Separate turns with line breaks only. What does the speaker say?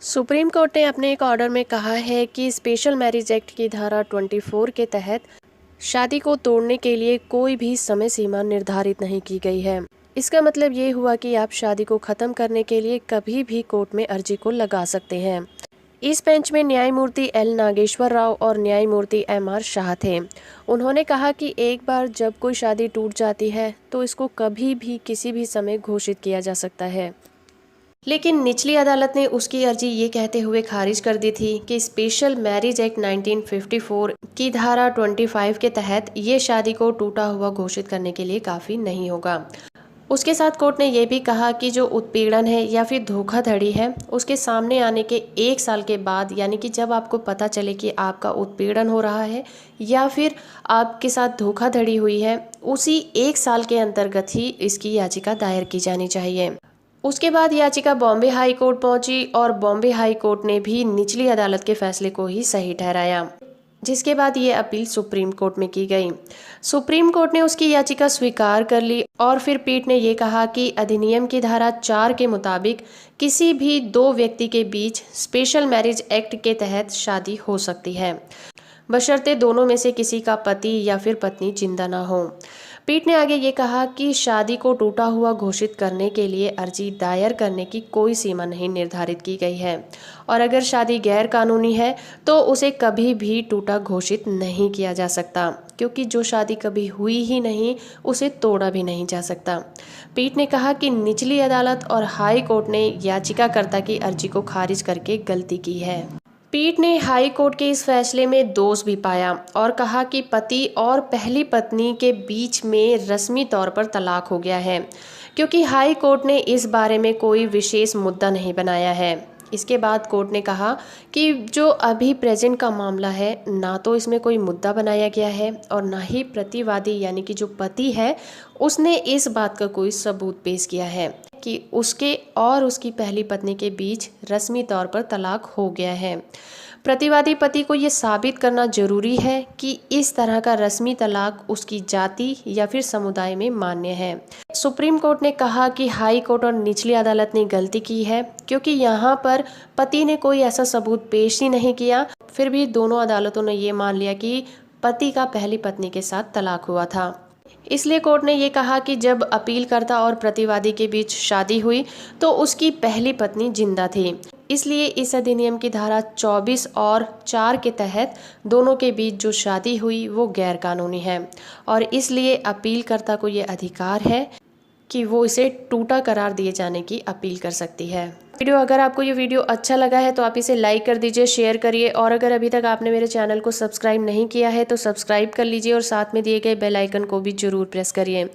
Supreme court ने अपने एक ऑर्डर में कहा है कि स्पेशल मैरिज एक्ट की धारा 24 के तहत शादी को तोड़ने के लिए कोई भी समय सीमा निर्धारित नहीं की गई है। इसका मतलब ये हुआ कि आप शादी को खत्म करने के लिए कभी भी कोर्ट में अर्जी को लगा सकते हैं। इस बेंच में न्यायमूर्ति एल नागेश्वर राव और न्यायमूर्ति एम.आर. शाह थे। उन्होंने कहा कि एक बार जब कोई शादी टूट जाती है तो इसको कभी भी किसी भी समय घोषित किया जा सकता है। लेकिन निचली अदालत ने उसकी अर्जी ये कहते हुए खारिज कर दी थी कि स्पेशल मैरिज एक्ट 1954 की धारा 25 के तहत ये शादी को टूटा हुआ घोषित करने के लिए काफ़ी नहीं होगा। उसके साथ कोर्ट ने यह भी कहा कि जो उत्पीड़न है या फिर धोखाधड़ी है उसके सामने आने के 1 साल के बाद, यानी कि जब आपको पता चले कि आपका उत्पीड़न हो रहा है या फिर आपके साथ धोखाधड़ी हुई है, उसी 1 साल के अंतर्गत ही इसकी याचिका दायर की जानी चाहिए। उसके बाद याचिका बॉम्बे हाई कोर्ट पहुंची और बॉम्बे हाई कोर्ट ने भी निचली अदालत के फैसले को ही सही ठहराया, जिसके बाद ये अपील सुप्रीम कोर्ट में की गई। सुप्रीम कोर्ट ने उसकी याचिका स्वीकार कर ली और फिर पीठ ने ये कहा कि अधिनियम की धारा 4 के मुताबिक किसी भी दो व्यक्ति के बीच स्पेशल मैरिज एक्ट के तहत शादी हो सकती है, बशर्ते दोनों में से किसी का पति या फिर पत्नी जिंदा ना हो। पीठ ने आगे ये कहा कि शादी को टूटा हुआ घोषित करने के लिए अर्जी दायर करने की कोई सीमा नहीं निर्धारित की गई है और अगर शादी गैर कानूनी है तो उसे कभी भी टूटा घोषित नहीं किया जा सकता, क्योंकि जो शादी कभी हुई ही नहीं उसे तोड़ा भी नहीं जा सकता। पीठ ने कहा कि निचली अदालत और हाई कोर्ट ने याचिकाकर्ता की अर्जी को खारिज करके गलती की है। पीठ ने हाई कोर्ट के इस फैसले में दोष भी पाया और कहा कि पति और पहली पत्नी के बीच में रस्मी तौर पर तलाक हो गया है, क्योंकि हाई कोर्ट ने इस बारे में कोई विशेष मुद्दा नहीं बनाया है। इसके बाद कोर्ट ने कहा कि जो अभी प्रेजेंट का मामला है, ना तो इसमें कोई मुद्दा बनाया गया है और ना ही प्रतिवादी यानी कि जो पति है उसने इस बात का कोई सबूत पेश किया है कि उसके और उसकी पहली पत्नी के बीच रस्मी तौर पर तलाक हो गया है। प्रतिवादी पति को ये साबित करना जरूरी है कि इस तरह का रस्मी तलाक उसकी जाति या फिर समुदाय में मान्य है। सुप्रीम कोर्ट ने कहा कि हाई कोर्ट और निचली अदालत ने गलती की है, क्योंकि यहाँ पर पति ने कोई ऐसा सबूत पेश ही नहीं किया। फिर भी दोनों अदालतों ने ये मान लिया कि पति का पहली पत्नी के साथ तलाक हुआ था। इसलिए कोर्ट ने ये कहा कि जब अपीलकर्ता और प्रतिवादी के बीच शादी हुई तो उसकी पहली पत्नी जिंदा थी, इसलिए इस अधिनियम की धारा 24 और 4 के तहत दोनों के बीच जो शादी हुई वो गैर कानूनी है और इसलिए अपीलकर्ता को ये अधिकार है कि वो इसे टूटा करार दिए जाने की अपील कर सकती है। अगर आपको ये वीडियो अच्छा लगा है तो आप इसे लाइक कर दीजिए, शेयर करिए और अगर अभी तक आपने मेरे चैनल को सब्सक्राइब नहीं किया है तो सब्सक्राइब कर लीजिए और साथ में दिए गए बेल आइकन को भी जरूर प्रेस करिए।